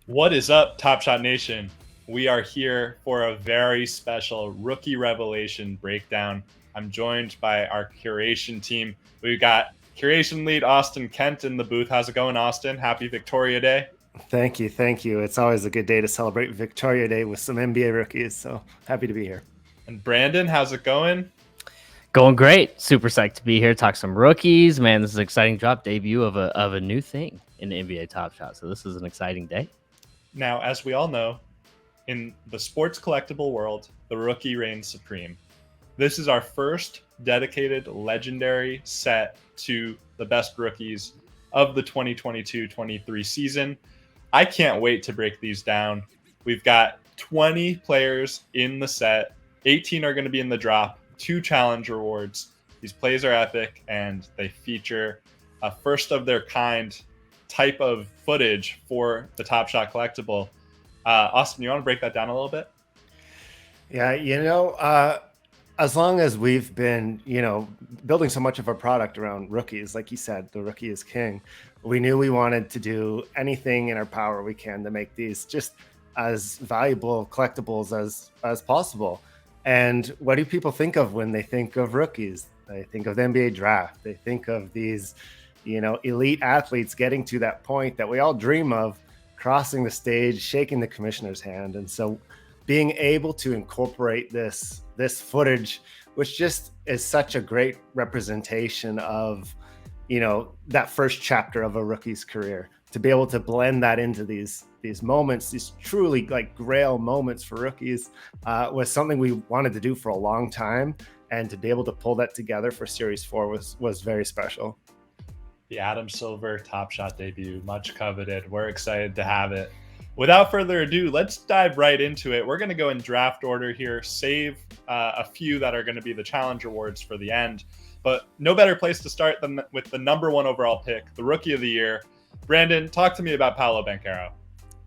What is up, Top Shot Nation? We are here for a very special Rookie Revelation breakdown. I'm joined by our curation team. We've got curation lead Austin Kent in the booth. How's it going, Austin? Happy Victoria Day. Thank you. Thank you. It's always a good day to celebrate Victoria Day with some NBA rookies. So happy to be here. And Brandon, how's it going? Going great. Super psyched to be here. Talk some rookies. Man, this is an exciting drop debut of a new thing in the NBA Top Shot. So this is an exciting day. Now, as we all know, in the sports collectible world, the rookie reigns supreme. This is our first dedicated legendary set to the best rookies of the 2022-23 season. I can't wait to break these down. We've got 20 players in the set. 18 are going to be in the drop. 2 challenge rewards. These plays are epic, and they feature a first of their kind type of footage for the Top Shot collectible. Austin, you want to break that down a little bit? Yeah, as long as we've been, building so much of our product around rookies, like you said, the rookie is king. We knew we wanted to do anything in our power we can to make these just as valuable collectibles as possible. And what do people think of when they think of rookies? They think of the NBA draft. They think of these, elite athletes getting to that point that we all dream of, crossing the stage, shaking the commissioner's hand. And so being able to incorporate this footage, which just is such a great representation of, that first chapter of a rookie's career, to be able to blend that into these moments, these truly like grail moments for rookies, was something we wanted to do for a long time. And to be able to pull that together for Series 4 was very special. The Adam Silver Top Shot debut, much coveted. We're excited to have it. Without further ado, let's dive right into it. We're going to go in draft order here, save a few that are going to be the challenge awards for the end. But no better place to start than with the number 1 overall pick, the Rookie of the Year. Brandon, talk to me about Paolo Banchero.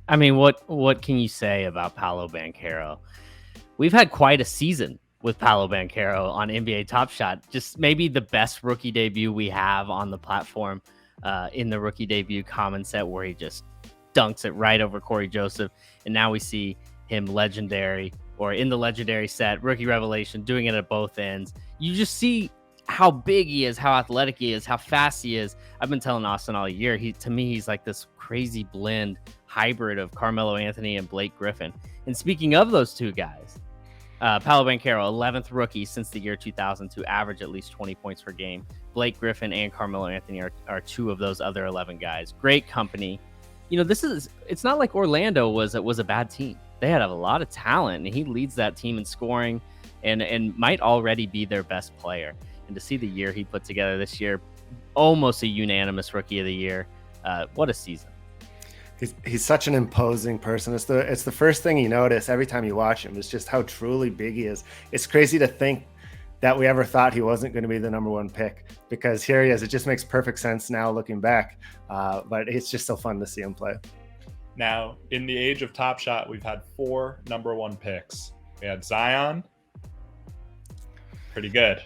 I mean, what can you say about Paolo Banchero? We've had quite a season with Paolo Banchero on NBA Top Shot. Just maybe the best rookie debut we have on the platform, in the rookie debut common set, where he just dunks it right over Corey Joseph. And now we see him legendary, or in the legendary set, Rookie Revelation, doing it at both ends. You just see how big he is, how athletic he is, how fast he is. I've been telling Austin all year, to me, he's like this crazy blend hybrid of Carmelo Anthony and Blake Griffin. And speaking of those two guys, Paolo Banchero, 11th rookie since the year 2000 to average at least 20 points per game. Blake Griffin and Carmelo Anthony are 2 of those other 11 guys. Great company. It's not like Orlando was a bad team. They had a lot of talent, and he leads that team in scoring and might already be their best player. And to see the year he put together this year, almost a unanimous Rookie of the Year. What a season. He's such an imposing person. It's the first thing you notice every time you watch him is just how truly big he is. It's crazy to think that we ever thought he wasn't going to be the number 1 pick, because here he is. It just makes perfect sense now looking back. But it's just so fun to see him play. Now, in the age of Top Shot, we've had 4 number 1 picks. We had Zion, pretty good.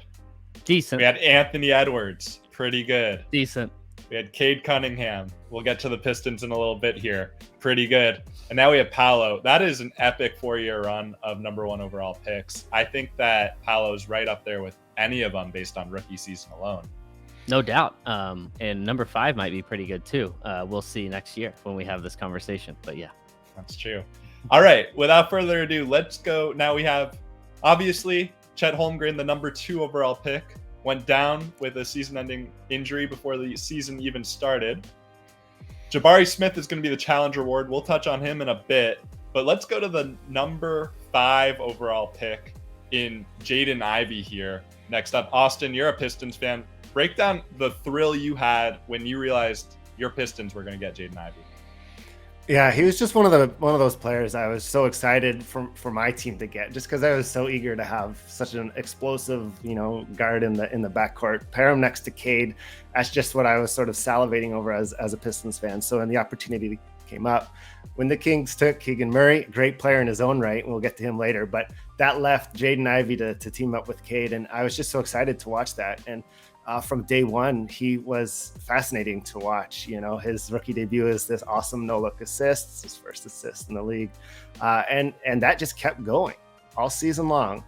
Decent. We had Anthony Edwards, pretty good. Decent. We had Cade Cunningham. We'll get to the Pistons in a little bit here. Pretty good. And now we have Paolo. That is an epic 4-year run of number 1 overall picks. I think that Paolo's right up there with any of them based on rookie season alone. No doubt. And number 5 might be pretty good too. We'll see next year when we have this conversation. But yeah. That's true. All right. Without further ado, let's go. Now we have, obviously, Chet Holmgren, the number 2 overall pick, went down with a season-ending injury before the season even started. Jabari Smith is going to be the challenge award. We'll touch on him in a bit. But let's go to the number 5 overall pick in Jaden Ivy here. Next up, Austin, you're a Pistons fan. Break down the thrill you had when you realized your Pistons were going to get Jaden Ivy. Yeah, he was just one of those players I was so excited for my team to get, just because I was so eager to have such an explosive, guard in the backcourt. Pair him next to Cade. That's just what I was sort of salivating over as a Pistons fan. So when the opportunity came up, when the Kings took Keegan Murray, great player in his own right, and we'll get to him later, but that left Jaden Ivey to team up with Cade, and I was just so excited to watch that. And from day one, he was fascinating to watch. His rookie debut is this awesome no-look assist, his first assist in the league. And that just kept going all season long.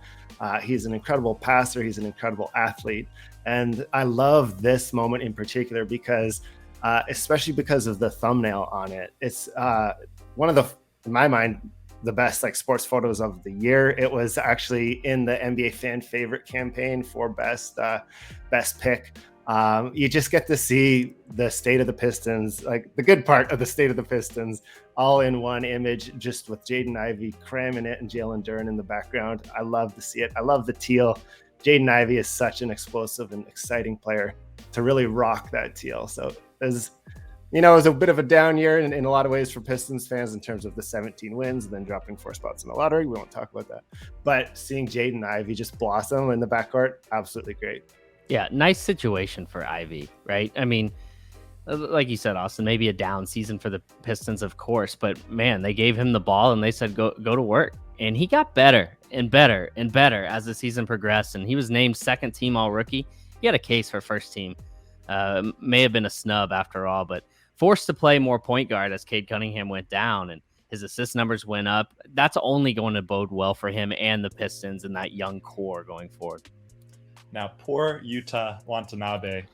He's an incredible passer. He's an incredible athlete. And I love this moment in particular because, especially because of the thumbnail on it. It's one of the, in my mind, the best sports photos of the year. It was actually in the NBA fan favorite campaign for best pick. You just get to see the state of the Pistons, the good part of the state of the Pistons, all in one image, just with Jaden Ivy cramming it and Jalen Duren in the background. I love to see it. I love the teal. Jaden Ivy is such an explosive and exciting player to really rock that teal. So it was a bit of a down year in a lot of ways for Pistons fans in terms of the 17 wins and then dropping 4 spots in the lottery. We won't talk about that. But seeing Jaden Ivy just blossom in the backcourt, absolutely great. Yeah, nice situation for Ivy, right? I mean, like you said, Austin, maybe a down season for the Pistons, of course. But, man, they gave him the ball and they said go to work. And he got better and better and better as the season progressed. And he was named second team all-rookie. He had a case for first team. May have been a snub after all, but forced to play more point guard as Cade Cunningham went down and his assist numbers went up. That's only going to bode well for him and the Pistons and that young core going forward. Now, poor Yuta Watanabe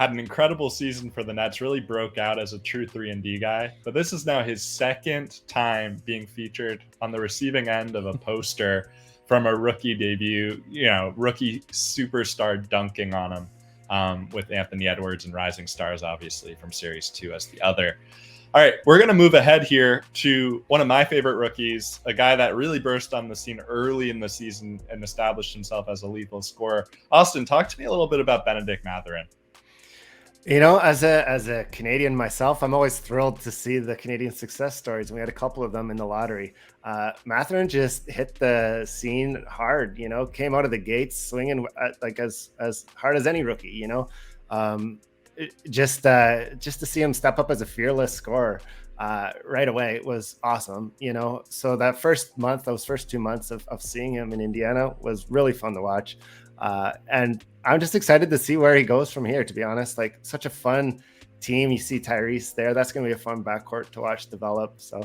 had an incredible season for the Nets, really broke out as a true 3-and-D guy, but this is now his second time being featured on the receiving end of a poster from a rookie debut, rookie superstar dunking on him. With Anthony Edwards and Rising Stars, obviously, from Series 2 as the other. All right, we're going to move ahead here to one of my favorite rookies, a guy that really burst on the scene early in the season and established himself as a lethal scorer. Austin, talk to me a little bit about Benedict Mather. As a Canadian myself, I'm always thrilled to see the Canadian success stories. And we had a couple of them in the lottery. Matherin just hit the scene hard, came out of the gates swinging as hard as any rookie, just to see him step up as a fearless scorer right away. It was awesome, so that those first 2 months of seeing him in Indiana was really fun to watch. And I'm just excited to see where he goes from here, to be honest. Such a fun team. You see Tyrese there. That's going to be a fun backcourt to watch develop. So,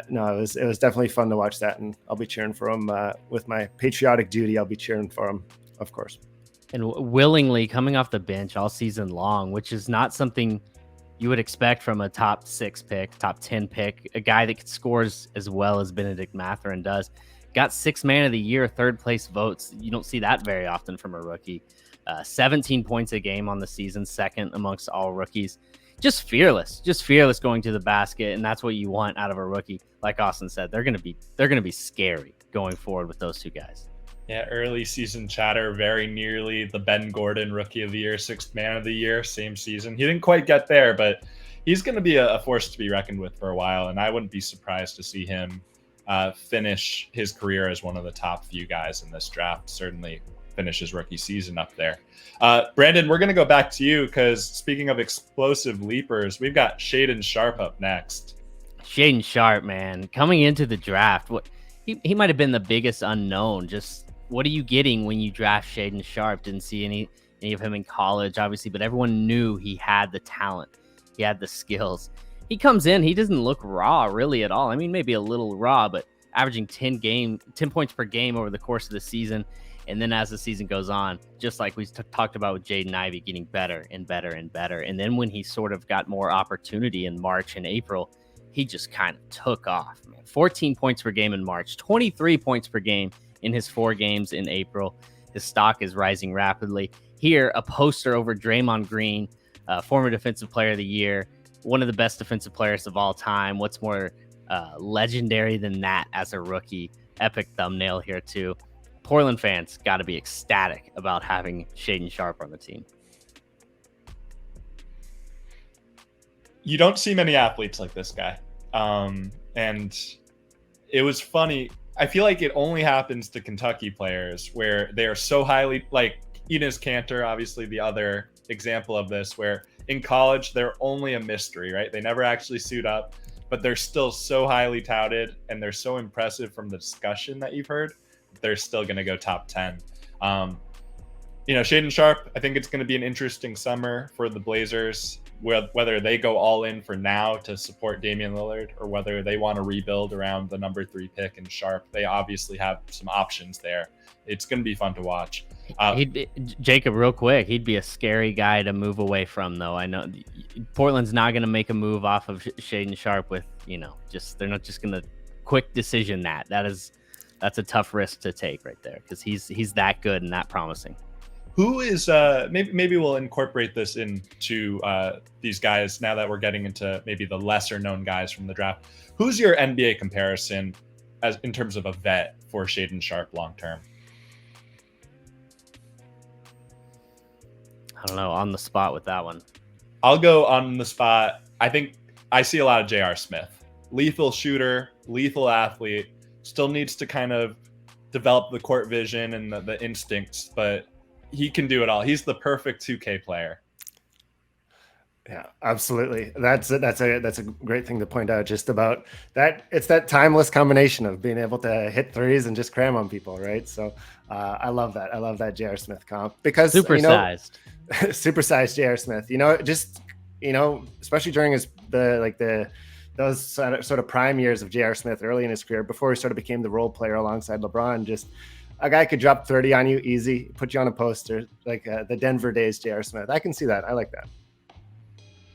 no, it was definitely fun to watch that. And I'll be cheering for him with my patriotic duty. I'll be cheering for him, of course. And willingly coming off the bench all season long, which is not something you would expect from a top 6 pick, top 10 pick, a guy that scores as well as Benedict Mather does. Got 6th man of the year, 3rd place votes. You don't see that very often from a rookie. 17 points a game on the season, 2nd amongst all rookies. Just fearless going to the basket, and that's what you want out of a rookie. Like Austin said, they're gonna be scary going forward with those two guys. Yeah, early season chatter, very nearly the Ben Gordon Rookie of the Year, 6th man of the year, same season. He didn't quite get there, but he's going to be a force to be reckoned with for a while, and I wouldn't be surprised to see him finish his career as one of the top few guys in this draft. Certainly finish his rookie season up there. Brandon, we're going to go back to you because speaking of explosive leapers, we've got Shaedon Sharpe up next. Shaedon Sharpe, man, coming into the draft, he might have been the biggest unknown. Just what are you getting when you draft Shaedon Sharpe? Didn't see any of him in college, obviously, but everyone knew he had the talent. He had the skills. He comes in, he doesn't look raw really at all. I mean, maybe a little raw, but averaging 10 points per game over the course of the season. And then as the season goes on, just like we talked about with Jaden Ivy, getting better and better and better. And then when he sort of got more opportunity in March and April, he just kind of took off, man. 14 points per game in March, 23 points per game in his 4 games in April. His stock is rising rapidly. Here, a poster over Draymond Green, former Defensive Player of the Year, one of the best defensive players of all time. What's more legendary than that as a rookie? Epic thumbnail here, too. Portland fans got to be ecstatic about having Shaedon Sharpe on the team. You don't see many athletes like this guy. And it was funny. I feel like it only happens to Kentucky players where they are so highly, like Enes Kanter, obviously the other example of this, where in college, they're only a mystery, right? They never actually suit up, but they're still so highly touted and they're so impressive from the discussion that you've heard. They're still going to go top 10. Shaden Sharp, I think it's going to be an interesting summer for the Blazers, whether they go all in for now to support Damian Lillard or whether they want to rebuild around the number 3 pick and Sharp. They obviously have some options there. It's going to be fun to watch. Jacob, real quick, he'd be a scary guy to move away from, though. I know Portland's not going to make a move off of Shaden Sharp with, they're not just going to quick decision that's a tough risk to take right there because he's that good and that promising. Who is maybe we'll incorporate this into these guys now that we're getting into maybe the lesser known guys from the draft. Who's your NBA comparison as in terms of a vet for Shaden Sharp long term? I don't know, on the spot with that one. I'll go on the spot. I think I see a lot of J.R. Smith. Lethal shooter, lethal athlete, still needs to kind of develop the court vision and the instincts, but he can do it all. He's the perfect 2K player. Yeah, absolutely. That's a great thing to point out just about that. It's that timeless combination of being able to hit threes and just cram on people, right? So I love that. I love that J.R. Smith comp because supersized J.R. Smith, especially during those sort of prime years of J.R. Smith early in his career before he sort of became the role player alongside LeBron. Just a guy could drop 30 on you easy, put you on a poster, like the Denver days J.R. Smith. I can see that. I like that.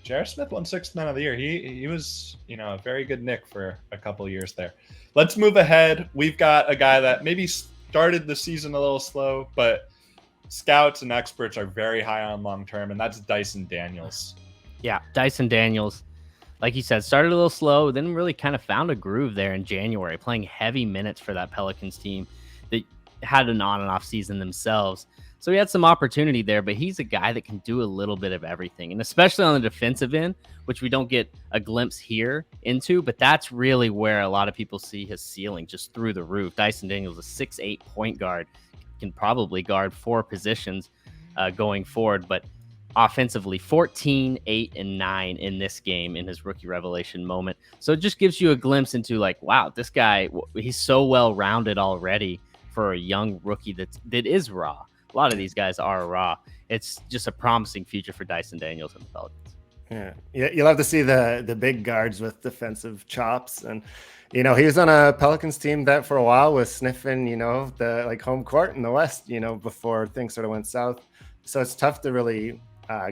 J.R. Smith won 6th Man of the Year. He was, a very good Knick for a couple of years there. Let's move ahead. We've got a guy that maybe started the season a little slow, but scouts and experts are very high on long term, and that's Dyson Daniels. Yeah, Dyson Daniels, like you said, started a little slow, then really kind of found a groove there in January, playing heavy minutes for that Pelicans team that had an on and off season themselves. So he had some opportunity there, but he's a guy that can do a little bit of everything, and especially on the defensive end, which we don't get a glimpse here into, but that's really where a lot of people see his ceiling just through the roof. Dyson Daniels, a 6'8" point guard, can probably guard 4 positions going forward, but offensively 14, 8, and 9 in this game in his rookie revelation moment. So it just gives you a glimpse into like, wow, this guy, he's so well rounded already for a young rookie that is raw. A lot of these guys are raw. It's just a promising future for Dyson Daniels and the Pelicans. Yeah, you'll have to see the big guards with defensive chops. And, he was on a Pelicans team that for a while was sniffing, the home court in the West, before things sort of went south. So it's tough to really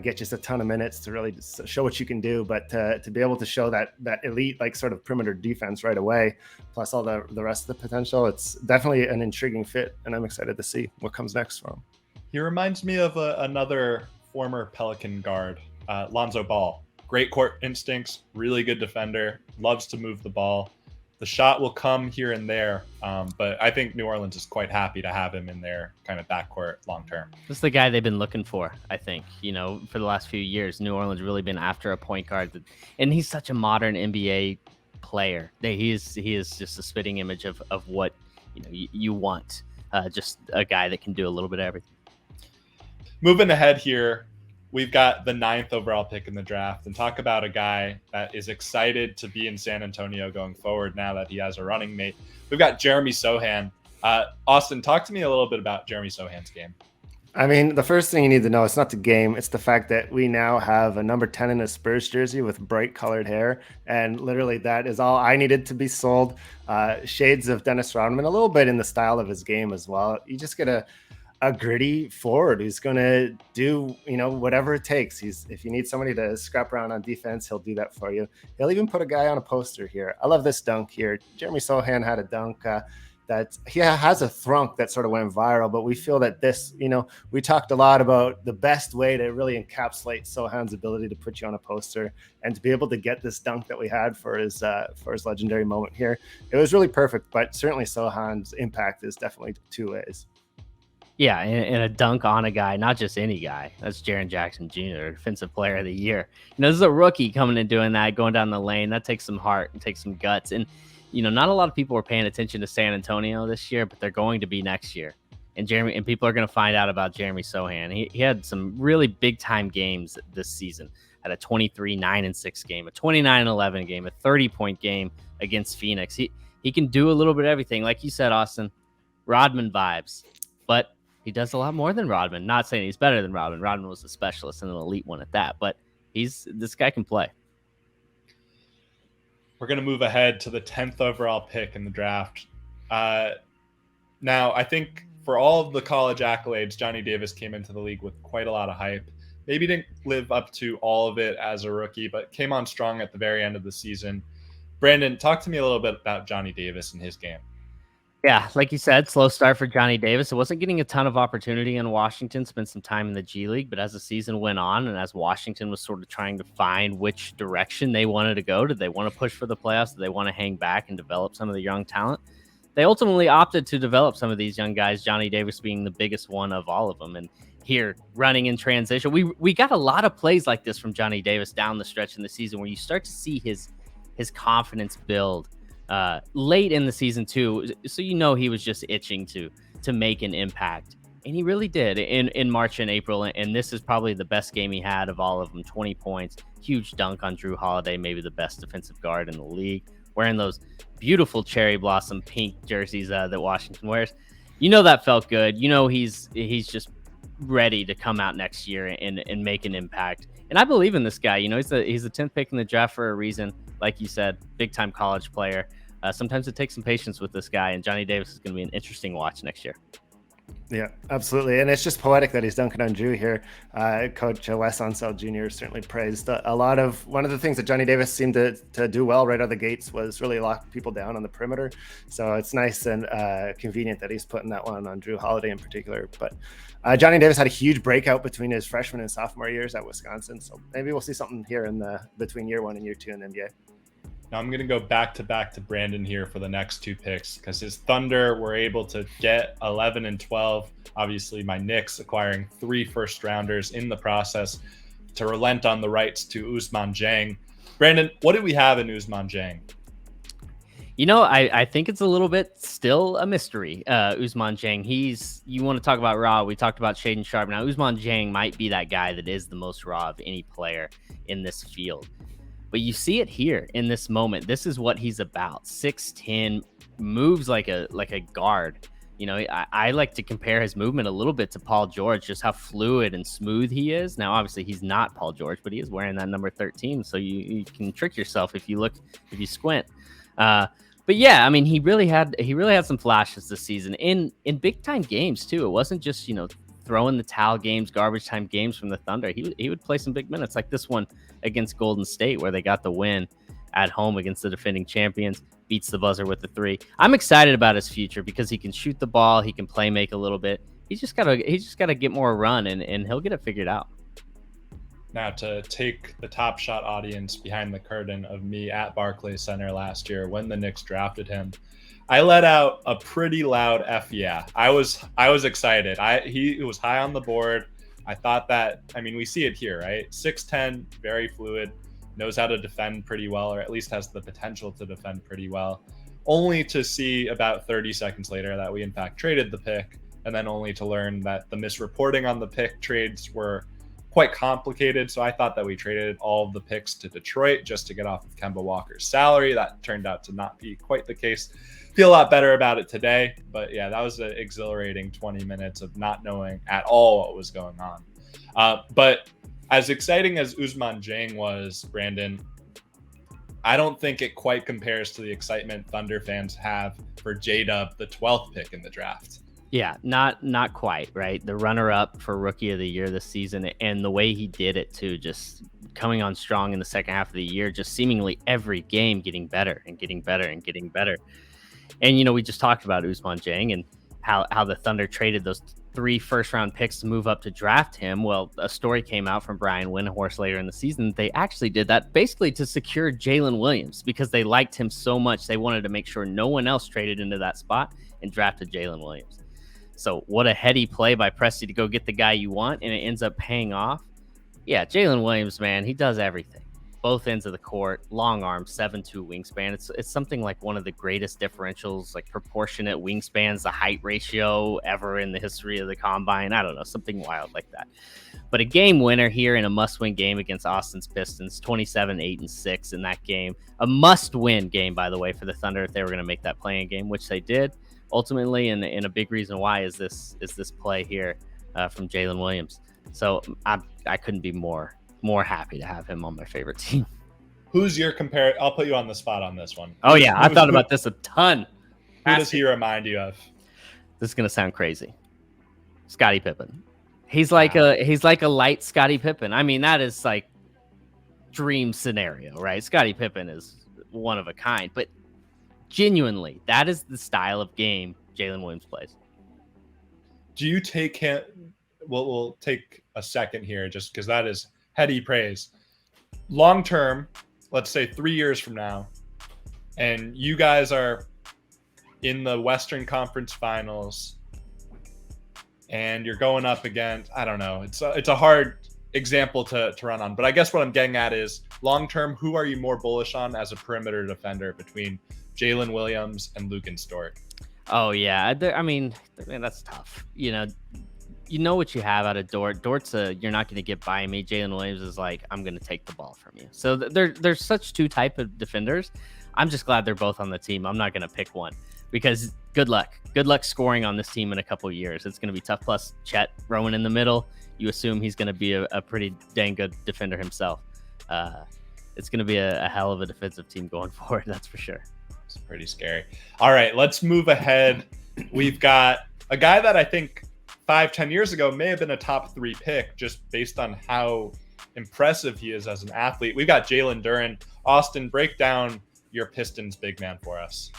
get just a ton of minutes to really show what you can do. But to be able to show that elite, sort of perimeter defense right away, plus all the rest of the potential, it's definitely an intriguing fit. And I'm excited to see what comes next for him. He reminds me of another former Pelican guard, Lonzo Ball. Great court instincts, really good defender, loves to move the ball. The shot will come here and there, but I think New Orleans is quite happy to have him in their kind of backcourt long term. This is the guy they've been looking for, I think. For the last few years, New Orleans really been after a point guard, and he's such a modern NBA player. He is just a spitting image of what you want. Just a guy that can do a little bit of everything. Moving ahead here, we've got the 9th overall pick in the draft, and talk about a guy that is excited to be in San Antonio going forward now that he has a running mate. We've got Jeremy Sohan. Austin, talk to me a little bit about Jeremy Sohan's game. I mean, the first thing you need to know, it's not the game. It's the fact that we now have a number 10 in a Spurs jersey with bright colored hair. And literally that is all I needed to be sold. Shades of Dennis Rodman, a little bit in the style of his game as well. You just get a gritty forward who's going to do, whatever it takes. If you need somebody to scrap around on defense, he'll do that for you. He'll even put a guy on a poster here. I love this dunk here. Jeremy Sohan had a dunk that he has a thrunk that sort of went viral, but we feel that this, we talked a lot about the best way to really encapsulate Sohan's ability to put you on a poster and to be able to get this dunk that we had for his legendary moment here. It was really perfect, but certainly Sohan's impact is definitely 2 ways. Yeah, and a dunk on a guy, not just any guy. That's Jaren Jackson Jr., Defensive Player of the Year. This is a rookie coming and doing that, going down the lane. That takes some heart and takes some guts. And, not a lot of people were paying attention to San Antonio this year, but they're going to be next year. And people are going to find out about Jeremy Sohan. He had some really big-time games this season. Had a 23-9-6 game, a 29-11 game, a 30-point game against Phoenix. He can do a little bit of everything. Like you said, Austin, Rodman vibes. But He does a lot more than Rodman. Not saying he's better than Rodman. Rodman was a specialist and an elite one at that, but this guy can play. We're going to move ahead to the 10th overall pick in the draft. Now, I think for all of the college accolades, Johnny Davis came into the league with quite a lot of hype. Maybe didn't live up to all of it as a rookie, but came on strong at the very end of the season. Brandon, talk to me a little bit about Johnny Davis and his game. Yeah, like you said, slow start for Johnny Davis. It wasn't getting a ton of opportunity in Washington, spent some time in the G League, but as the season went on and as Washington was sort of trying to find which direction they wanted to go, did they want to push for the playoffs? Did they want to hang back and develop some of the young talent? They ultimately opted to develop some of these young guys, Johnny Davis being the biggest one of all of them. And here, running in transition, we got a lot of plays like this from Johnny Davis down the stretch in the season where you start to see his confidence build late in the season too. So he was just itching to make an impact. And he really did in March and April. And this is probably the best game he had of all of them. 20 points, huge dunk on Jrue Holiday, maybe the best defensive guard in the league, wearing those beautiful cherry blossom pink jerseys that Washington wears. That felt good. He's just ready to come out next year and make an impact. And I believe in this guy. He's the 10th pick in the draft for a reason. Like you said, big time college player. Sometimes it takes some patience with this guy, and Johnny Davis is going to be an interesting watch next year. Yeah, absolutely. And it's just poetic that he's dunking on Jrue here. Coach Wes Unseld Jr. certainly praised one of the things that Johnny Davis seemed to do well right out of the gates was really lock people down on the perimeter. So it's nice and convenient that he's putting that one on Jrue Holiday in particular. But Johnny Davis had a huge breakout between his freshman and sophomore years at Wisconsin. So maybe we'll see something here between year 1 and year 2 in the NBA. Now I'm going to go back to Brandon here for the next 2 picks because his Thunder were able to get 11 and 12. Obviously, my Knicks acquiring 3 first-rounders in the process to relent on the rights to Usman Jang. Brandon, what do we have in Usman Jang? I think it's a little bit still a mystery. Usman Jang, you want to talk about raw. We talked about Shaedon Sharpe. Now, Usman Jang might be that guy that is the most raw of any player in this field. But you see it here in this moment. This is what he's about. 6'10", moves like a guard. I like to compare his movement a little bit to Paul George, just how fluid and smooth he is. Now, obviously, he's not Paul George, but he is wearing that number 13, so you can trick yourself if you squint. But yeah, I mean, he really had some flashes this season in big time games too. It wasn't just throwing the towel games, garbage time games from the Thunder. He would play some big minutes like this one against Golden State where they got the win at home against the defending champions, beats the buzzer with the 3. I'm excited about his future because he can shoot the ball, he can play make a little bit. He's just gotta get more run and he'll get it figured out. Now to take the Top Shot audience behind the curtain of me at Barclays Center last year when the Knicks drafted him, I let out a pretty loud F yeah. I was excited. He was high on the board. I thought that, we see it here, right? 6'10", very fluid, knows how to defend pretty well, or at least has the potential to defend pretty well. Only to see about 30 seconds later that we in fact traded the pick, and then only to learn that the misreporting on the pick trades were quite complicated. So I thought that we traded all of the picks to Detroit just to get off of Kemba Walker's salary. That turned out to not be quite the case. Feel a lot better about it today, but yeah, that was an exhilarating 20 minutes of not knowing at all what was going on. But as exciting as Usman Jang was, Brandon, I don't think it quite compares to the excitement Thunder fans have for J-Dub, the 12th pick in the draft. Yeah, not quite, right? The runner-up for Rookie of the Year this season, and the way he did it too, just coming on strong in the second half of the year, just seemingly every game getting better and getting better and getting better. And, we just talked about Usman Jang and how the Thunder traded those 3 first-round picks to move up to draft him. Well, a story came out from Brian Windhorst later in the season. They actually did that basically to secure Jalen Williams because they liked him so much. They wanted to make sure no one else traded into that spot and drafted Jalen Williams. So what a heady play by Presti to go get the guy you want, and it ends up paying off. Yeah, Jalen Williams, man, he does everything. Both ends of the court, long arm, 7'2" wingspan. It's something like one of the greatest differentials, like proportionate wingspans, the height ratio ever in the history of the combine. I don't know, something wild like that. But a game winner here in a must-win game against Austin's Pistons, 27-8-6 in that game. A must-win game, by the way, for the Thunder if they were going to make that play-in game, which they did. ultimately, and a big reason why is this play here from Jalen Williams. So I couldn't be more happy to have him on my favorite team. Who's your compare? I'll put you on the spot on this one. Oh yeah, I thought about this a ton. Who does he remind you of? This is gonna sound crazy. Scottie Pippen. He's like a light Scottie Pippen. I mean, that is like dream scenario, right? Scottie Pippen is one of a kind, but genuinely, that is the style of game Jalen Williams plays. Do you take him? We'll take a second here, just because that is heady praise. Long term, let's say 3 years from now, and you guys are in the Western Conference Finals, and you're going up against, I don't know, it's a hard example to run on, but I guess what I'm getting at is long term, who are you more bullish on as a perimeter defender between Jalen Williams and Lugan Stort? Oh yeah, I mean that's tough. You know what you have out of Dort. Dort's you're not going to get by me. Jalen Williams is like, I'm going to take the ball from you. So there's such two type of defenders. I'm just glad they're both on the team. I'm not going to pick one because good luck scoring on this team in a couple of years. It's going to be tough. Plus Chet Rowan in the middle. You assume he's going to be a pretty dang good defender himself. It's going to be a hell of a defensive team going forward. That's for sure. It's pretty scary. All right, let's move ahead. We've got a guy that I think 5-10 years ago may have been a top 3 pick just based on how impressive he is as an athlete. We've got Jalen Duren. Austin, break down your Pistons big man for us.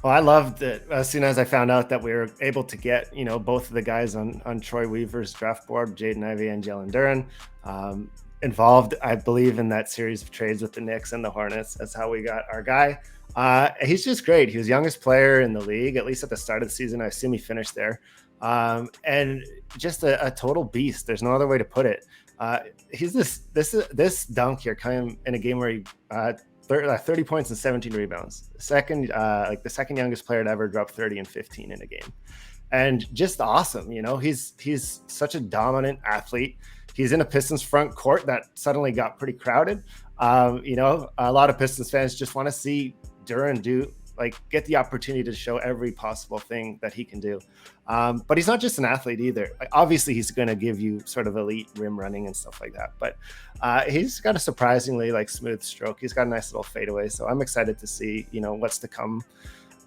Well, I loved it as soon as I found out that we were able to get, both of the guys on Troy Weaver's draft board, Jaden Ivy and Jalen Duren, involved, I believe, in that series of trades with the Knicks and the Hornets. That's how we got our guy. He's just great. He was youngest player in the league, at least at the start of the season. I assume he finished there. And just a total beast. There's no other way to put it. He's this dunk here came in a game where he 30 points and 17 rebounds. The second youngest player to ever drop 30 and 15 in a game. And just awesome. He's such a dominant athlete. He's in a Pistons front court that suddenly got pretty crowded. A lot of Pistons fans just want to see Duren get the opportunity to show every possible thing that he can do. But he's not just an athlete either. Obviously, he's going to give you sort of elite rim running and stuff like that. But he's got a surprisingly smooth stroke. He's got a nice little fadeaway. So I'm excited to see, what's to come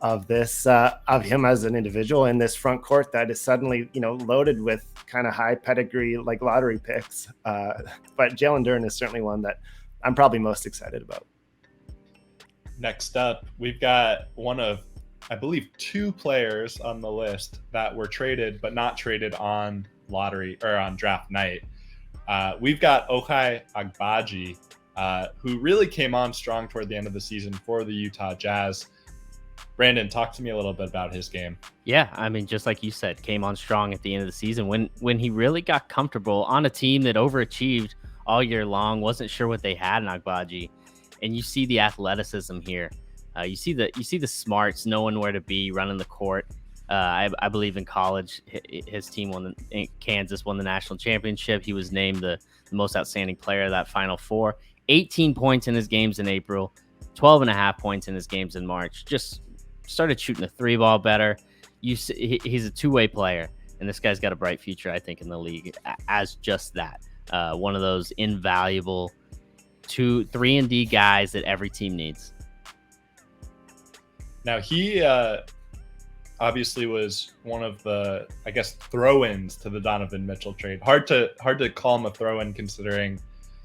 of this, of him as an individual in this front court that is suddenly, loaded with kind of high pedigree, lottery picks. But Jalen Duren is certainly one that I'm probably most excited about. Next up, we've got one of, I believe, 2 players on the list that were traded, but not traded on lottery or on draft night. We've got Ochai Agbaji, who really came on strong toward the end of the season for the Utah Jazz. Brandon, talk to me a little bit about his game. Yeah, I mean, just like you said, came on strong at the end of the season when he really got comfortable on a team that overachieved all year long, wasn't sure what they had in Agbaji. And you see the athleticism here. You see the smarts, knowing where to be, running the court. I believe in college, his team Kansas won the national championship. He was named the most outstanding player of that Final Four. 18 points in his games in April, 12.5 points in his games in March. Just started shooting the 3 ball better. He's a two-way player, and this guy's got a bright future, I think, in the league as just that. One of those invaluable 2-3-and-D guys that every team needs. Now he obviously was one of the, I guess, throw-ins to the Donovan Mitchell trade. Hard to call him a throw-in considering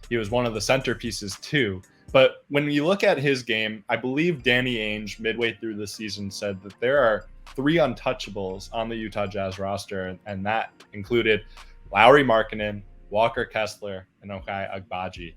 he was one of the centerpieces too. But when you look at his game, I believe Danny Ainge midway through the season said that there are 3 untouchables on the Utah Jazz roster, and that included Lauri Markkanen, Walker Kessler, and Ochai Agbaji.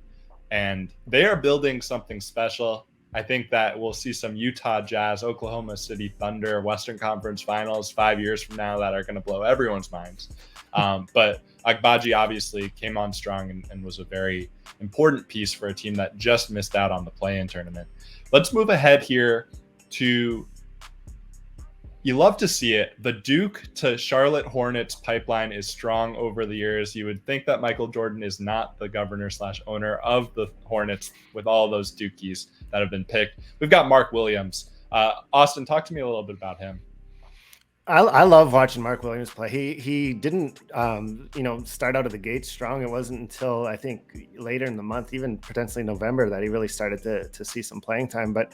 And they are building something special. I think that we'll see some Utah Jazz, Oklahoma City Thunder, Western Conference Finals 5 years from now that are going to blow everyone's minds. But Agbaji obviously came on strong and was a very important piece for a team that just missed out on the play-in tournament. Let's move ahead here to, you love to see it, the Duke to Charlotte Hornets pipeline is strong over the years. You would think that Michael Jordan is not the governor/owner of the Hornets with all those Dukies that have been picked. We've got Mark Williams. Austin, talk to me a little bit about him. I love watching Mark Williams play. He didn't start out of the gate strong. It wasn't until I think later in the month, even potentially November, that he really started to see some playing time. But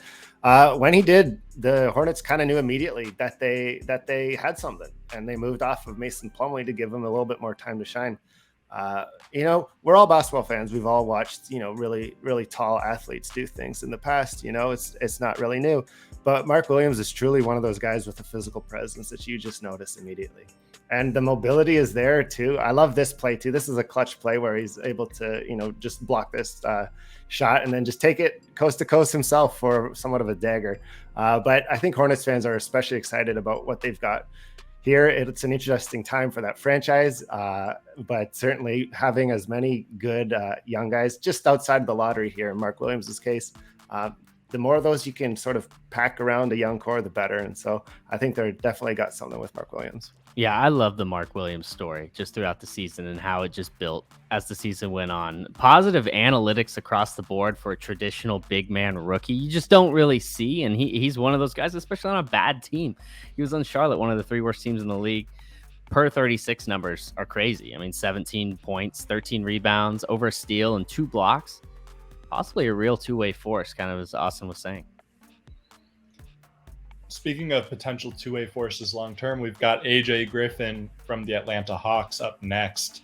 when he did, the Hornets kind of knew immediately that they had something, and they moved off of Mason Plumlee to give him a little bit more time to shine. We're all basketball fans. We've all watched, really, really tall athletes do things in the past. It's not really new. But Mark Williams is truly one of those guys with a physical presence that you just notice immediately. And the mobility is there too. I love this play too. This is a clutch play where he's able to, just block this shot and then just take it coast to coast himself for somewhat of a dagger. But I think Hornets fans are especially excited about what they've got here. It's an interesting time for that franchise, but certainly having as many good young guys just outside the lottery here in Mark Williams' case, the more of those you can sort of pack around a young core, the better. And so I think they're definitely got something with Mark Williams. Yeah, I love the Mark Williams story just throughout the season and how it just built as the season went on. Positive analytics across the board for a traditional big man rookie. You just don't really see. And he's one of those guys, especially on a bad team. He was on Charlotte, one of the 3 worst teams in the league. Per 36 numbers are crazy. I mean, 17 points, 13 rebounds, over a steal, and 2 blocks. Possibly a real two-way force, kind of as Austin was saying. Speaking of potential two-way forces long-term, we've got AJ Griffin from the Atlanta Hawks up next.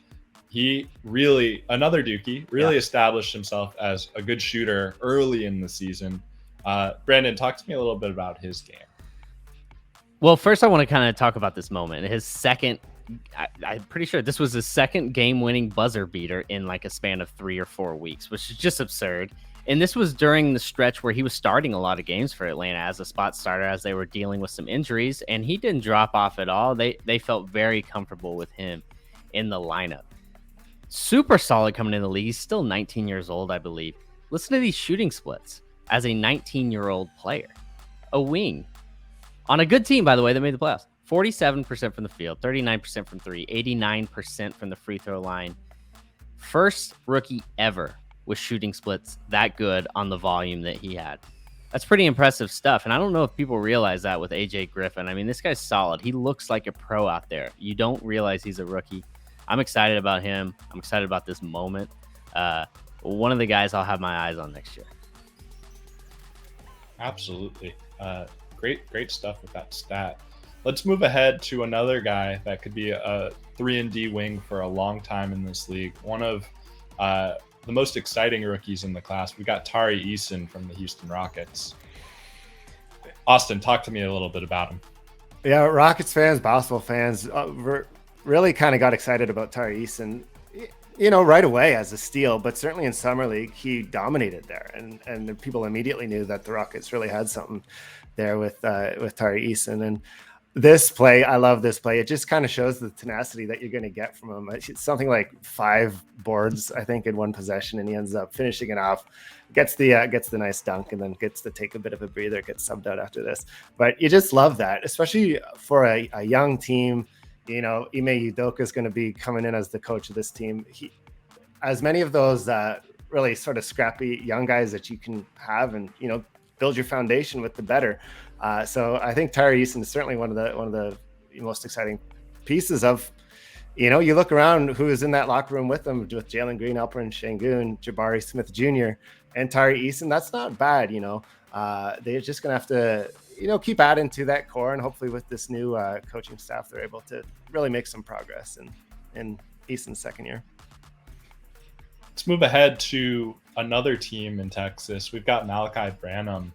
He really, another Dookie, really established himself as a good shooter early in the season. Brandon, talk to me a little bit about his game. Well, first I want to kind of talk about this moment. His second, I'm pretty sure this was his second game-winning buzzer beater in like a span of 3 or 4 weeks, which is just absurd. And this was during the stretch where he was starting a lot of games for Atlanta as a spot starter as they were dealing with some injuries, and he didn't drop off at all. They felt very comfortable with him in the lineup. Super solid coming in the league. He's still 19 years old, I believe. Listen to these shooting splits as a 19-year-old player. A wing. On a good team, by the way, that made the playoffs. 47% from the field, 39% from 3, 89% from the free throw line. First rookie ever with shooting splits that good on the volume that he had. That's pretty impressive stuff. And I don't know if people realize that with AJ Griffin. I mean, this guy's solid. He looks like a pro out there. You don't realize he's a rookie. I'm excited about him. I'm excited about this moment. One of the guys I'll have my eyes on next year. Absolutely. Great stuff with that stat. Let's move ahead to another guy that could be a 3-and-D wing for a long time in this league. One of the most exciting rookies in the class. We got Tari Eason from the Houston Rockets. Austin, talk to me a little bit about him. Yeah, Rockets fans, basketball fans, really kind of got excited about Tari Eason, right away as a steal, but certainly in Summer League, he dominated there. And the people immediately knew that the Rockets really had something there with Tari Eason. And this play, I love this play. It just kind of shows the tenacity that you're going to get from him. It's something like 5 boards, I think, in one possession, and he ends up finishing it off, gets the nice dunk, and then gets to take a bit of a breather, gets subbed out after this. But you just love that, especially for a young team. Ime Udoka is going to be coming in as the coach of this team. As many of those really sort of scrappy young guys that you can have, and build your foundation with, the better. So I think Tari Eason is certainly one of the most exciting pieces of, you look around who is in that locker room with them, with Jalen Green, Alperen Sengun, Jabari Smith Jr., and Tari Eason. That's not bad. They're just going to have to, keep adding to that core, and hopefully with this new coaching staff, they're able to really make some progress in Eason's second year. Let's move ahead to another team in Texas. We've got Malachi Branham.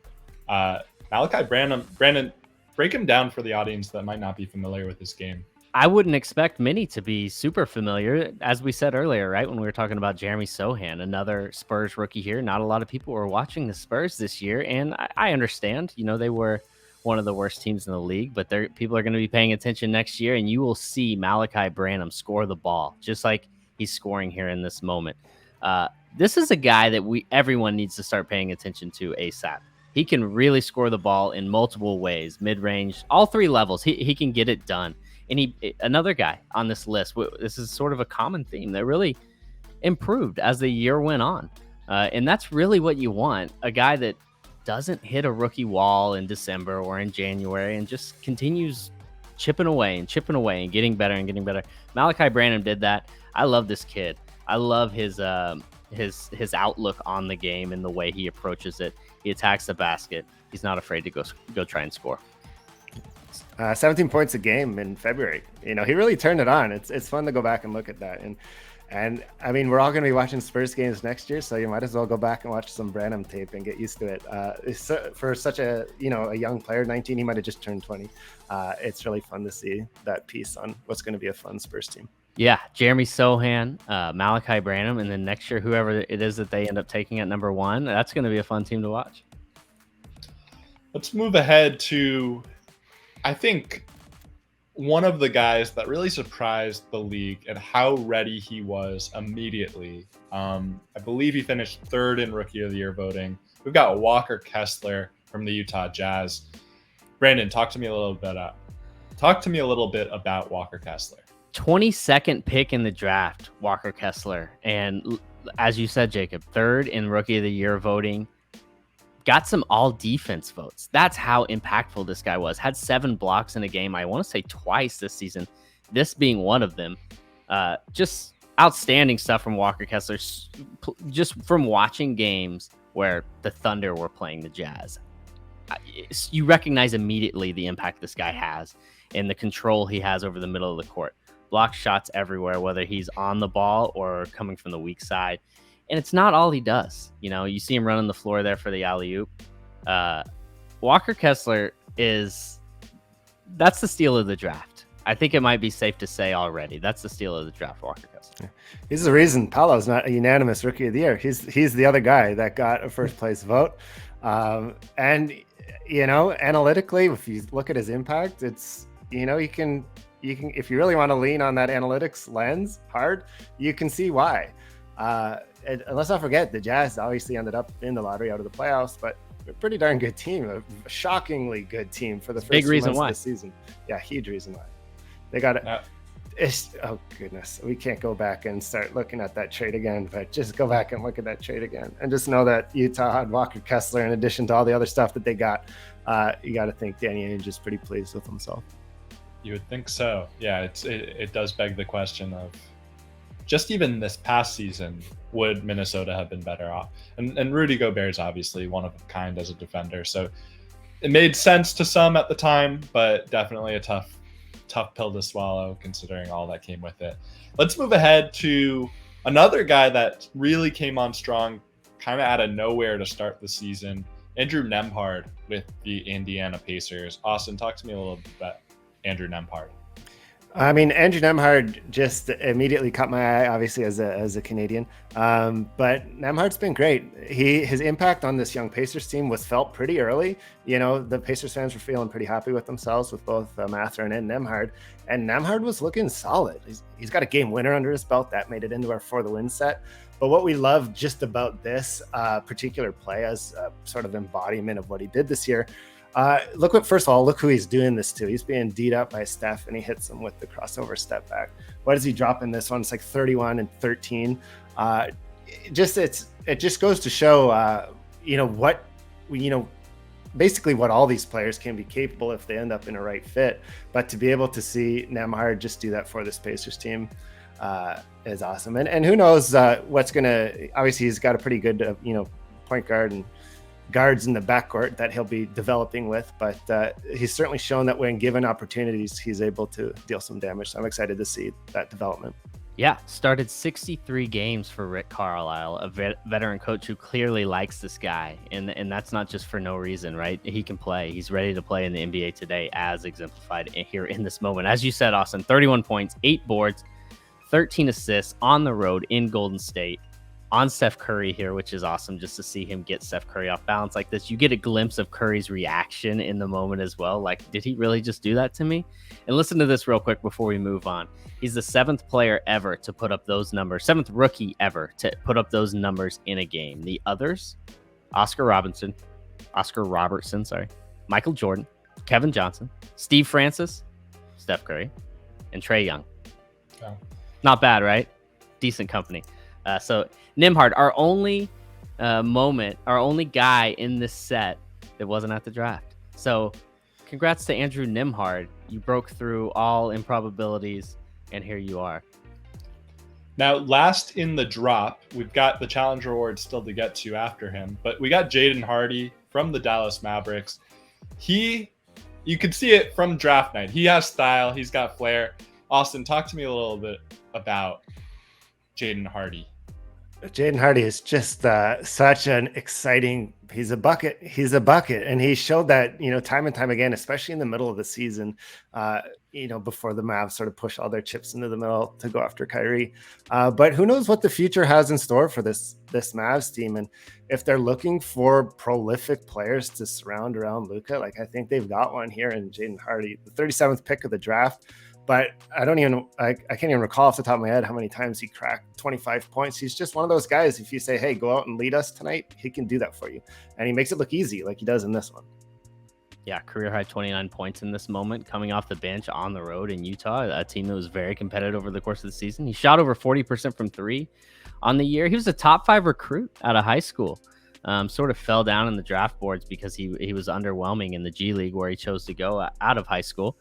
Brandon, break him down for the audience that might not be familiar with this game. I wouldn't expect many to be super familiar. As we said earlier, right, when we were talking about Jeremy Sohan, another Spurs rookie here. Not a lot of people were watching the Spurs this year, and I understand. They were one of the worst teams in the league, but people are going to be paying attention next year, and you will see Malachi Branham score the ball, just like he's scoring here in this moment. This is a guy that everyone needs to start paying attention to ASAP. He can really score the ball in multiple ways, mid-range, all 3 levels. He can get it done. And another guy on this list, this is sort of a common theme that really improved as the year went on. And that's really what you want, a guy that doesn't hit a rookie wall in December or in January and just continues chipping away and chipping away and getting better and getting better. Malachi Branham did that. I love this kid. I love his outlook on the game and the way he approaches it. He attacks the basket. He's not afraid to go try and score. 17 points a game in February. He really turned it on. It's fun to go back and look at that. And I mean, we're all going to be watching Spurs games next year, so you might as well go back and watch some Branham tape and get used to it. For such a young player, 19, he might have just turned 20. It's really fun to see that piece on what's going to be a fun Spurs team. Yeah, Jeremy Sohan, Malachi Branham, and then next year, whoever it is that they end up taking at number 1, that's going to be a fun team to watch. Let's move ahead to, I think, one of the guys that really surprised the league and how ready he was immediately. I believe he finished 3rd in Rookie of the Year voting. We've got Walker Kessler from the Utah Jazz. Brandon, talk to me a little bit about Walker Kessler. 22nd pick in the draft, Walker Kessler. And as you said, Jacob, 3rd in Rookie of the Year voting. Got some all defense votes. That's how impactful this guy was. Had 7 blocks in a game, I want to say twice this season, this being one of them. Just outstanding stuff from Walker Kessler. Just from watching games where the Thunder were playing the Jazz. You recognize immediately the impact this guy has and the control he has over the middle of the court. Block shots everywhere, whether he's on the ball or coming from the weak side. And it's not all he does. You see him running the floor there for the alley-oop. Walker Kessler that's the steal of the draft. I think it might be safe to say already. That's the steal of the draft, Walker Kessler. He's the reason Paolo's not a unanimous Rookie of the Year. He's the other guy that got a first place vote. And analytically, if you look at his impact, it's, you can, if you really want to lean on that analytics lens hard, you can see why. And let's not forget, the Jazz obviously ended up in the lottery out of the playoffs, but a pretty darn good team, a shockingly good team for the first big reason months why of the season. Yeah, huge reason why. They got it. Oh goodness, we can't go back and start looking at that trade again, but just go back and look at that trade again, and just know that Utah had Walker Kessler in addition to all the other stuff that they got. You got to think Danny Ainge is pretty pleased with himself. You would think so. Yeah, it does beg the question of, just even this past season, would Minnesota have been better off? And Rudy Gobert is obviously one of a kind as a defender, so it made sense to some at the time, but definitely a tough pill to swallow considering all that came with it. Let's move ahead to another guy that really came on strong, kind of out of nowhere to start the season, Andrew Nembhard with the Indiana Pacers. Austin, talk to me a little bit about Andrew Nembhard. I mean, Andrew Nembhard just immediately caught my eye, obviously, as a Canadian. But Nembhard's been great. His impact on this young Pacers team was felt pretty early. The Pacers fans were feeling pretty happy with themselves with both Mather and Nembhard. And Nembhard was looking solid. He's got a game winner under his belt. That made it into our For the Win set. But what we love just about this particular play as a sort of embodiment of what he did this year, first of all, look who he's doing this to. He's being D'd up by Steph, and he hits him with the crossover step back. What does he drop in this one? It's like 31 and 13. It just goes to show, basically what all these players can be capable if they end up in a right fit. But to be able to see Nembhard just do that for this Pacers team is awesome. And who knows what's going to, obviously he's got a pretty good, point guard and guards in the backcourt that he'll be developing with, but he's certainly shown that when given opportunities, he's able to deal some damage. So I'm excited to see that development. Yeah, started 63 games for Rick Carlisle, a veteran coach who clearly likes this guy, and that's not just for no reason, right? He can play. He's ready to play in the NBA today, as exemplified here in this moment. As you said, Austin, 31 points, 8 boards, 13 assists on the road in Golden State. On Steph Curry here, which is awesome just to see him get Steph Curry off balance like this. You get a glimpse of Curry's reaction in the moment as well. Like, did he really just do that to me? And listen to this real quick before we move on. He's the 7th player ever to put up those numbers, 7th rookie ever to put up those numbers in a game. The others, Oscar Robertson, Michael Jordan, Kevin Johnson, Steve Francis, Steph Curry, and Trae Young. Oh. Not bad, right? Decent company. So Nembhard, our only guy in this set that wasn't at the draft. So congrats to Andrew Nimhard. You broke through all improbabilities, and here you are. Now, last in the drop, we've got the Challenger Award still to get to after him, but we got Jayden Hardy from the Dallas Mavericks. You could see it from draft night. He has style. He's got flair. Austin, talk to me a little bit about Jayden Hardy. Jayden Hardy is just such an exciting. He's a bucket, and he showed that time and time again, especially in the middle of the season. Before the Mavs sort of push all their chips into the middle to go after Kyrie. But who knows what the future has in store for this Mavs team, and if they're looking for prolific players to surround around Luka, like I think they've got one here in Jayden Hardy, the 37th pick of the draft. But I can't even recall off the top of my head how many times he cracked 25 points. He's just one of those guys. If you say, hey, go out and lead us tonight, he can do that for you. And he makes it look easy like he does in this one. Yeah, career high 29 points in this moment, coming off the bench on the road in Utah, a team that was very competitive over the course of the season. He shot over 40% from three on the year. He was a top 5 recruit out of high school. Sort of fell down in the draft boards because he was underwhelming in the G League where he chose to go out of high school.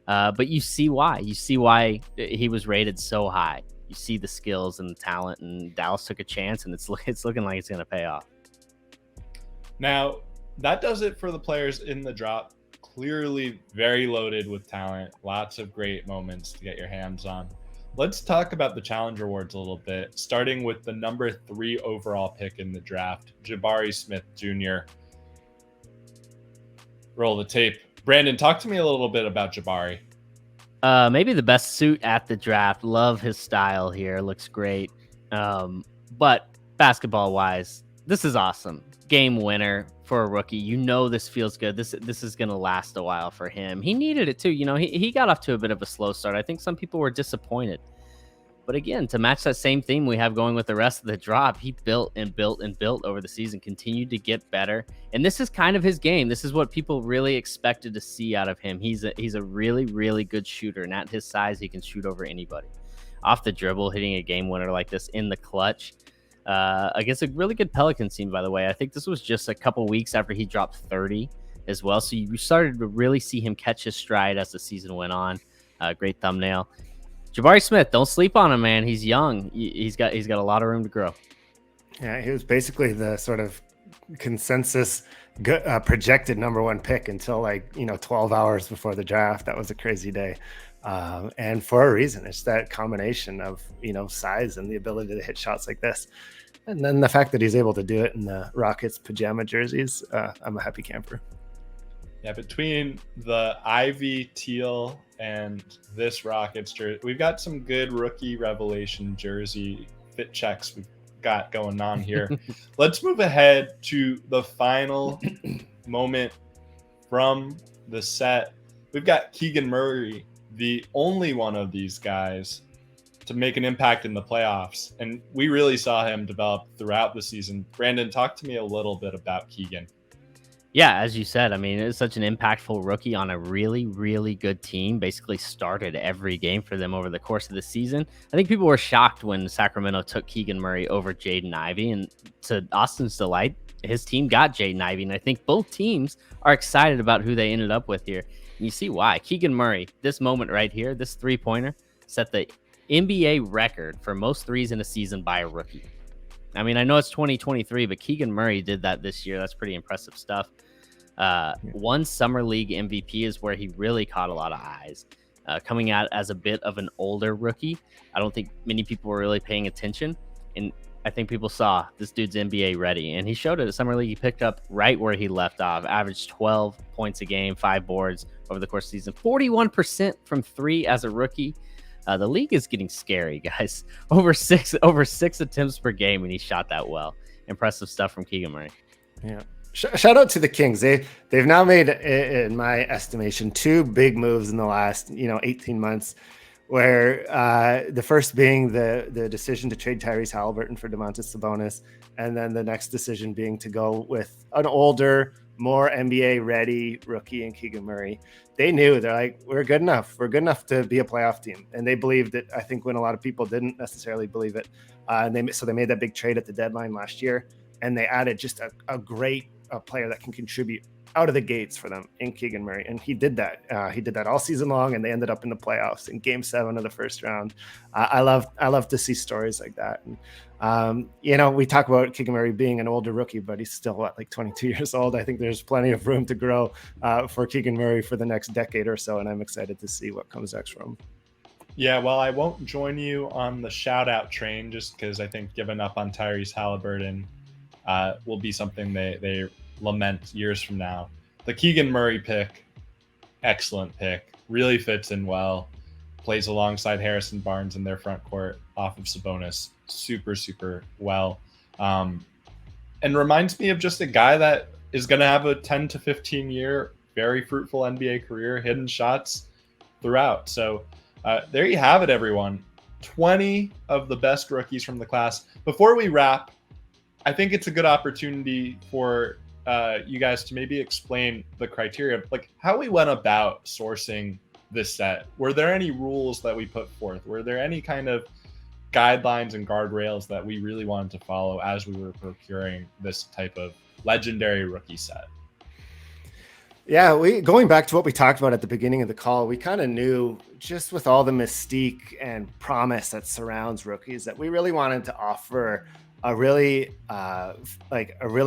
But you see why. You see why he was rated so high. You see the skills and the talent, and Dallas took a chance, and it's looking like it's going to pay off. Now, that does it for the players in the drop. Clearly very loaded with talent. Lots of great moments to get your hands on. Let's talk about the Challenger Awards a little bit, starting with the number 3 overall pick in the draft, Jabari Smith Jr. Roll the tape. Brandon, talk to me a little bit about Jabari. Maybe the best suit at the draft. Love his style here. Looks great. But basketball-wise, this is awesome. Game winner for a rookie. This feels good. This is going to last a while for him. He needed it too. He got off to a bit of a slow start. I think some people were disappointed. But again, to match that same theme we have going with the rest of the drop, he built and built and built over the season, continued to get better. And this is kind of his game. This is what people really expected to see out of him. He's a really, really good shooter. And at his size, he can shoot over anybody. Off the dribble, hitting a game winner like this in the clutch. Against a really good Pelicans team, by the way. I think this was just a couple weeks after he dropped 30 as well. So you started to really see him catch his stride as the season went on. Great thumbnail. Jabari Smith, don't sleep on him, man. He's young. He's got a lot of room to grow. Yeah, he was basically the sort of consensus projected number 1 pick until 12 hours before the draft. That was a crazy day. And for a reason. It's that combination of, size and the ability to hit shots like this. And then the fact that he's able to do it in the Rockets pajama jerseys, I'm a happy camper. Yeah, between the Ivy teal and this Rockets jersey, we've got some good Rookie Revelation jersey fit checks we've got going on here. Let's move ahead to the final moment from the set. We've got Keegan Murray, the only one of these guys to make an impact in the playoffs. And we really saw him develop throughout the season. Brandon, talk to me a little bit about Keegan. Yeah, as you said, it's such an impactful rookie on a really, really good team. Basically started every game for them over the course of the season. I think people were shocked when Sacramento took Keegan Murray over Jaden Ivy. And to Austin's delight, his team got Jaden Ivy. And I think both teams are excited about who they ended up with here. And you see why. Keegan Murray, this moment right here, this three-pointer, set the NBA record for most threes in a season by a rookie. I know it's 2023, but Keegan Murray did that this year. That's pretty impressive stuff. One Summer League MVP is where he really caught a lot of eyes. Coming out as a bit of an older rookie, I don't think many people were really paying attention. And I think people saw this dude's NBA ready. And he showed it at Summer League. He picked up right where he left off. Averaged 12 points a game, 5 boards over the course of the season. 41% from 3 as a rookie. The league is getting scary, guys. Over six attempts per game, and he shot that well. Impressive stuff from Keegan Murray. Yeah. Shout out to the Kings. They've now made, in my estimation, 2 big moves in the last 18 months. Where the first being the decision to trade Tyrese Halliburton for Domantas Sabonis, and then the next decision being to go with an older, more NBA ready rookie in Keegan Murray. They knew, they're like, we're good enough to be a playoff team, and they believed it. I think when a lot of people didn't necessarily believe it, and they made that big trade at the deadline last year, and they added just a great player that can contribute out of the gates for them in Keegan Murray. And he did that. He did that all season long, and they ended up in the playoffs in Game 7 of the first round. I love to see stories like that. And, we talk about Keegan Murray being an older rookie, but he's still like 22 years old. I think there's plenty of room to grow for Keegan Murray for the next decade or so. And I'm excited to see what comes next from him. Yeah, well, I won't join you on the shout out train just because I think giving up on Tyrese Halliburton will be something they lament years from now. The Keegan Murray pick, excellent pick, really fits in well, plays alongside Harrison Barnes in their front court off of Sabonis super, super well. And reminds me of just a guy that is going to have a 10 to 15 year, very fruitful NBA career, hidden shots throughout. So there you have it, everyone. 20 of the best rookies from the class. Before we wrap, I think it's a good opportunity for you guys to maybe explain the criteria, like how we went about sourcing this set. Were there any rules that we put forth? Were there any kind of guidelines and guardrails that we really wanted to follow as we were procuring this type of legendary rookie set? Yeah, going back to what we talked about at the beginning of the call, we kind of knew, just with all the mystique and promise that surrounds rookies, that we really wanted to offer a really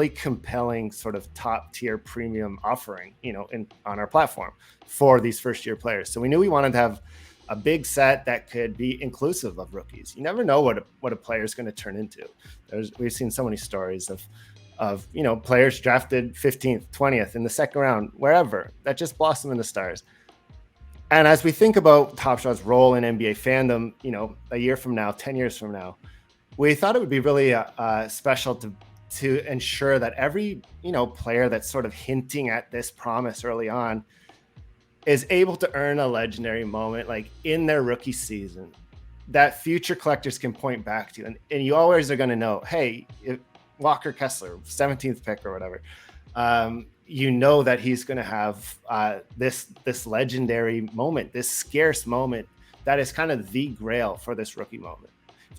compelling sort of top tier premium offering, on our platform for these first year players. So we knew we wanted to have a big set that could be inclusive of rookies. You never know what a player is going to turn into. We've seen so many stories of players drafted 15th, 20th in the second round, wherever, that just blossom in the stars. And as we think about Top Shot's role in NBA fandom, a year from now, 10 years from now, we thought it would be really special to ensure that every, player that's sort of hinting at this promise early on is able to earn a legendary moment, like in their rookie season, that future collectors can point back to. And you always are going to know, hey, Walker Kessler, 17th pick or whatever, that he's going to have this legendary moment, this scarce moment that is kind of the grail for this rookie moment.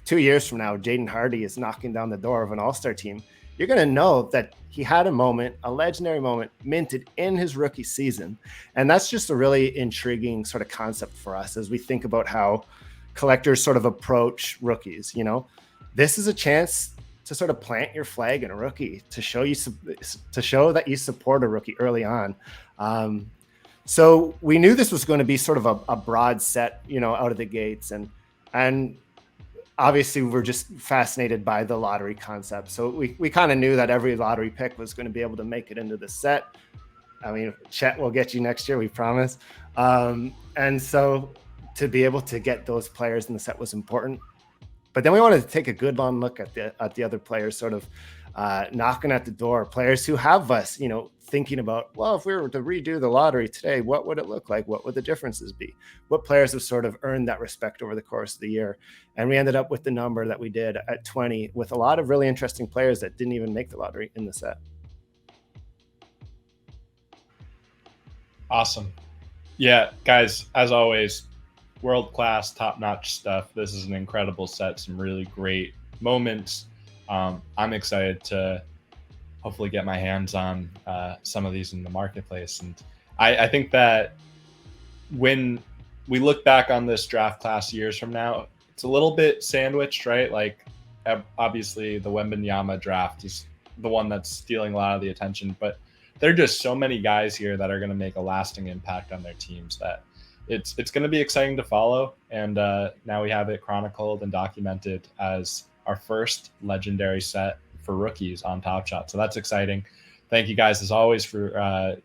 2 years from now, Jayden Hardy is knocking down the door of an all-star team. You're going to know that he had a moment, a legendary moment minted in his rookie season. And that's just a really intriguing sort of concept for us as we think about how collectors sort of approach rookies. This is a chance to sort of plant your flag in a rookie, to show that you support a rookie early on. So we knew this was going to be sort of a broad set, out of the gates. And obviously we're just fascinated by the lottery concept. So we kind of knew that every lottery pick was going to be able to make it into the set. I mean, Chet will get you next year, we promise. And so to be able to get those players in the set was important. But then we wanted to take a good long look at the other players, sort of knocking at the door, players who have us, thinking about, well, if we were to redo the lottery today, what would it look like? What would the differences be? What players have sort of earned that respect over the course of the year? And we ended up with the number that we did at 20, with a lot of really interesting players that didn't even make the lottery in the set. Awesome. Yeah, guys, as always, world-class, top-notch stuff. This is an incredible set, some really great moments. I'm excited to hopefully get my hands on some of these in the marketplace. And I think that when we look back on this draft class years from now, it's a little bit sandwiched, right? Like, obviously the Wembanyama draft is the one that's stealing a lot of the attention, but there are just so many guys here that are going to make a lasting impact on their teams that it's going to be exciting to follow. And now we have it chronicled and documented as our first legendary set for rookies on Top Shot. So that's exciting. Thank you guys, as always, for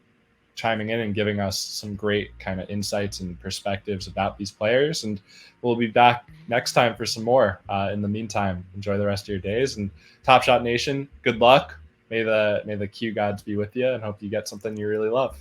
chiming in and giving us some great kind of insights and perspectives about these players. And we'll be back next time for some more. In the meantime, enjoy the rest of your days. And Top Shot Nation, good luck. May the Q gods be with you, and hope you get something you really love.